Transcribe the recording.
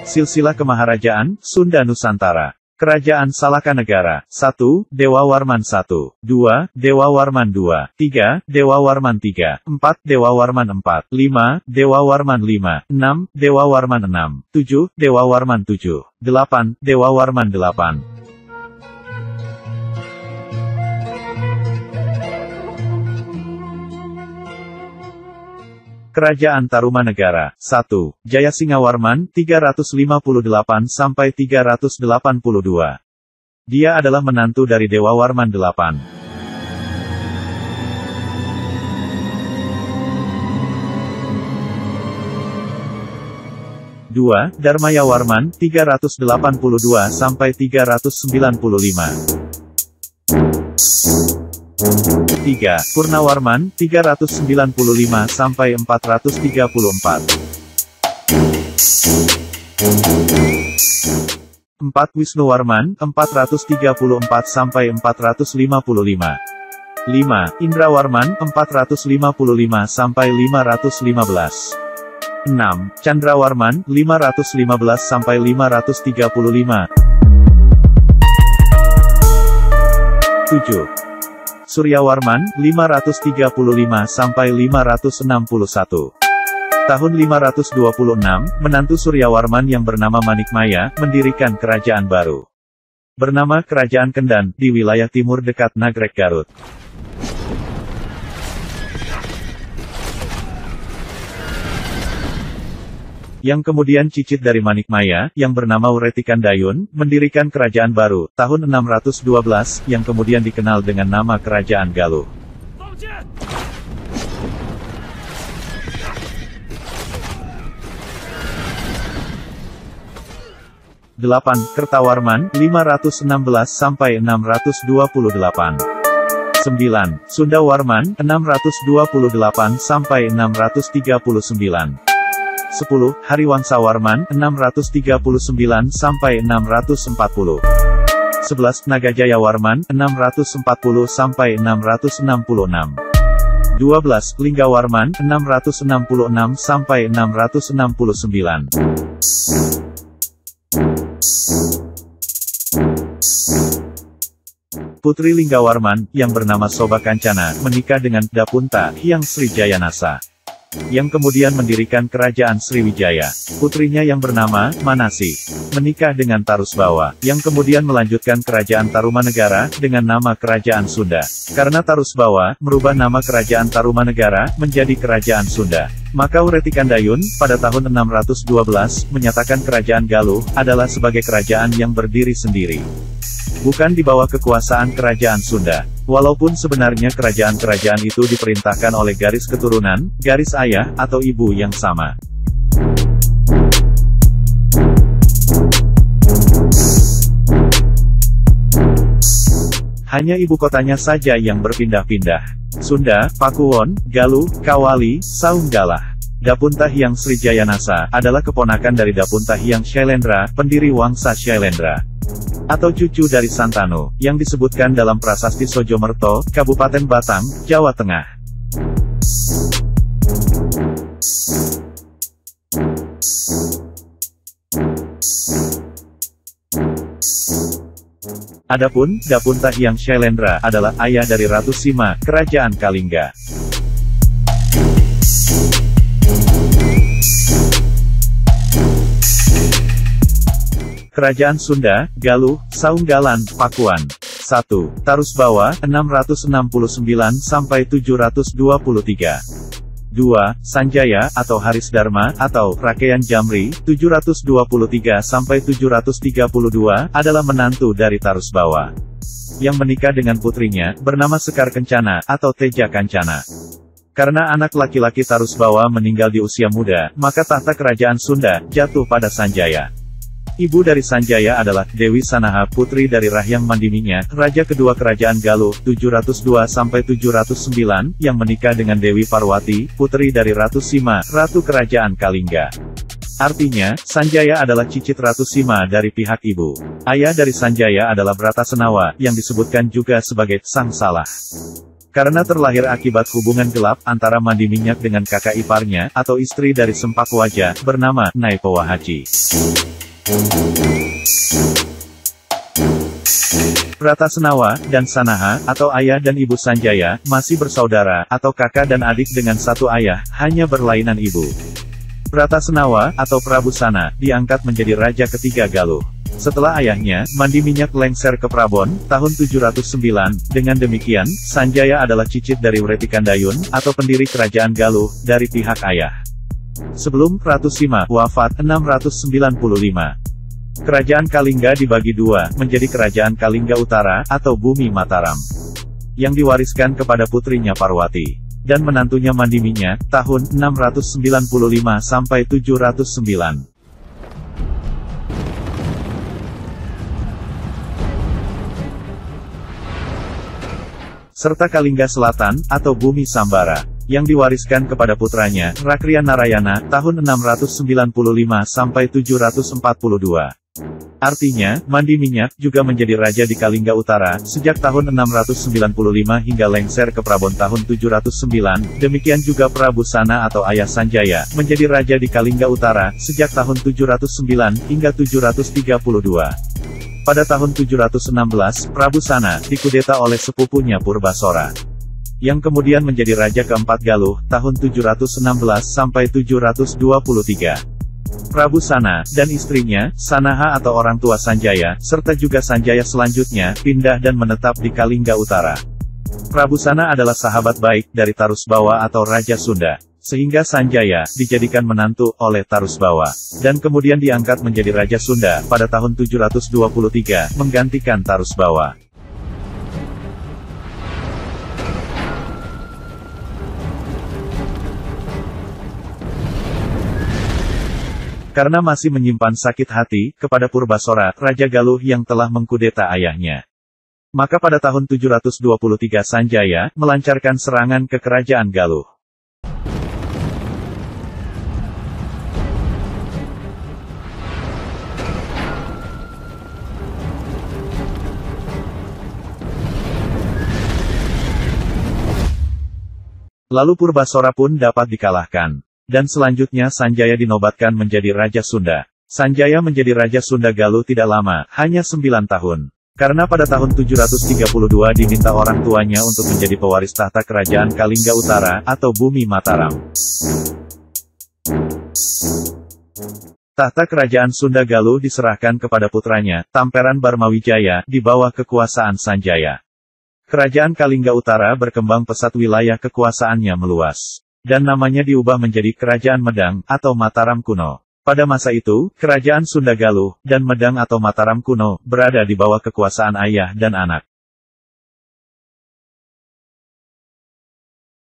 Silsilah Kemaharajaan, Sunda Nusantara. Kerajaan Salakanegara. 1. Dewa Warman 1. 2. Dewa Warman 2. 3. Dewa Warman 3. 4. Dewa Warman 4. 5. Dewa Warman 5. 6. Dewa Warman 6. 7. Dewa Warman 7. 8. Dewa Warman 8. Kerajaan Tarumanegara. 1. Jayasingawarman, 358–382. Dia adalah menantu dari Dewa Warman 8. 2. Darmayawarman, 382–395. 3. Purnawarman, 395–434. 4. Wisnuwarman, 434–455. 5. Indrawarman, 455–515. 6. Candrawarman, 515–535. 7. Suryawarman, 535–561. Tahun 526, menantu Suryawarman yang bernama Manikmaya, mendirikan kerajaan baru. Bernama Kerajaan Kendan, di wilayah timur dekat Nagrek Garut. Yang kemudian cicit dari Manikmaya, yang bernama Uretikandayun, mendirikan kerajaan baru, tahun 612, yang kemudian dikenal dengan nama Kerajaan Galuh. 8. Kertawarman, 516–628. 9. Sundawarman, 628–639. 10. Hariwangsawarman, 639–640. 11. Nagajayawarman, 640–666. 12. Linggawarman, 666–669. Putri Linggawarman, yang bernama Soba Kancana, menikah dengan Dapunta, Hyang Srijayanasa, yang kemudian mendirikan kerajaan Sriwijaya. Putrinya yang bernama Manasi, menikah dengan Tarusbawa, yang kemudian melanjutkan kerajaan Tarumanegara, dengan nama Kerajaan Sunda. Karena Tarusbawa merubah nama kerajaan Tarumanegara, menjadi Kerajaan Sunda, maka Uretikandayun, pada tahun 612, menyatakan Kerajaan Galuh, adalah sebagai kerajaan yang berdiri sendiri, bukan di bawah kekuasaan Kerajaan Sunda. Walaupun sebenarnya kerajaan-kerajaan itu diperintahkan oleh garis keturunan, garis ayah, atau ibu yang sama. Hanya ibu kotanya saja yang berpindah-pindah. Sunda, Pakuwon, Galuh, Kawali, Saunggalah. Dapunta Hyang Srijayanasa adalah keponakan dari Dapunta Hyang Shailendra, pendiri Wangsa Shailendra, atau cucu dari Santanu, yang disebutkan dalam Prasasti Sojomerto, Kabupaten Batang, Jawa Tengah. Adapun, Dapunta Hyang Shailendra adalah ayah dari Ratu Sima, Kerajaan Kalingga. Kerajaan Sunda, Galuh, Saunggalan, Pakuan. 1. Tarusbawa, 669–723. 2. Sanjaya, atau Haris Dharma, atau Rakeyan Jamri, 723–732, adalah menantu dari Tarusbawa, yang menikah dengan putrinya, bernama Sekar Kencana, atau Teja Kancana. Karena anak laki-laki Tarusbawa meninggal di usia muda, maka tahta kerajaan Sunda jatuh pada Sanjaya. Ibu dari Sanjaya adalah Dewi Sanaha, putri dari Rahyang Mandiminya, raja kedua kerajaan Galuh, 702–709, yang menikah dengan Dewi Parwati, putri dari Ratu Sima, ratu kerajaan Kalingga. Artinya, Sanjaya adalah cicit Ratu Sima dari pihak ibu. Ayah dari Sanjaya adalah Bratasenawa, yang disebutkan juga sebagai Sang Salah. Karena terlahir akibat hubungan gelap antara Mandi Minyak dengan kakak iparnya, atau istri dari Sempakwaja, bernama Naipawahaci. Pratasenawa dan Sanaha, atau ayah dan ibu Sanjaya, masih bersaudara, atau kakak dan adik dengan satu ayah, hanya berlainan ibu. Pratasenawa, atau Prabu Sana, diangkat menjadi raja ketiga Galuh. Setelah ayahnya, Mandi Minyak lengser ke Prabon, tahun 709, dengan demikian, Sanjaya adalah cicit dari Wretikandayun, atau pendiri kerajaan Galuh, dari pihak ayah. Sebelum Ratu Sima wafat 695. Kerajaan Kalingga dibagi dua, menjadi Kerajaan Kalingga Utara, atau Bumi Mataram, yang diwariskan kepada putrinya Parwati dan menantunya Mandi Minyak, tahun 695 sampai 709. Serta Kalingga Selatan, atau Bumi Sambara, yang diwariskan kepada putranya, Rakriya Narayana, tahun 695 sampai 742. Artinya, Mandi Minyak juga menjadi raja di Kalingga Utara, sejak tahun 695 hingga lengser ke Prabon tahun 709, demikian juga Prabu Sana atau ayah Sanjaya, menjadi raja di Kalingga Utara, sejak tahun 709 hingga 732. Pada tahun 716, Prabu Sana dikudeta oleh sepupunya Purbasora, yang kemudian menjadi raja keempat Galuh, tahun 716 sampai 723. Prabu Sana dan istrinya, Sanaha atau orang tua Sanjaya, serta juga Sanjaya selanjutnya, pindah dan menetap di Kalingga Utara. Prabu Sana adalah sahabat baik dari Tarusbawa atau Raja Sunda, sehingga Sanjaya dijadikan menantu oleh Tarusbawa, dan kemudian diangkat menjadi Raja Sunda pada tahun 723, menggantikan Tarusbawa. Karena masih menyimpan sakit hati kepada Purbasora, Raja Galuh yang telah mengkudeta ayahnya, maka pada tahun 723 Sanjaya melancarkan serangan ke kerajaan Galuh. Lalu Purbasora pun dapat dikalahkan. Dan selanjutnya Sanjaya dinobatkan menjadi Raja Sunda. Sanjaya menjadi Raja Sunda Galuh tidak lama, hanya 9 tahun. Karena pada tahun 732 diminta orang tuanya untuk menjadi pewaris tahta kerajaan Kalingga Utara, atau Bumi Mataram. Tahta kerajaan Sunda Galuh diserahkan kepada putranya, Tamperan Barmawijaya, di bawah kekuasaan Sanjaya. Kerajaan Kalingga Utara berkembang pesat, wilayah kekuasaannya meluas, dan namanya diubah menjadi Kerajaan Medang, atau Mataram kuno. Pada masa itu, Kerajaan Sunda Galuh, dan Medang atau Mataram kuno, berada di bawah kekuasaan ayah dan anak.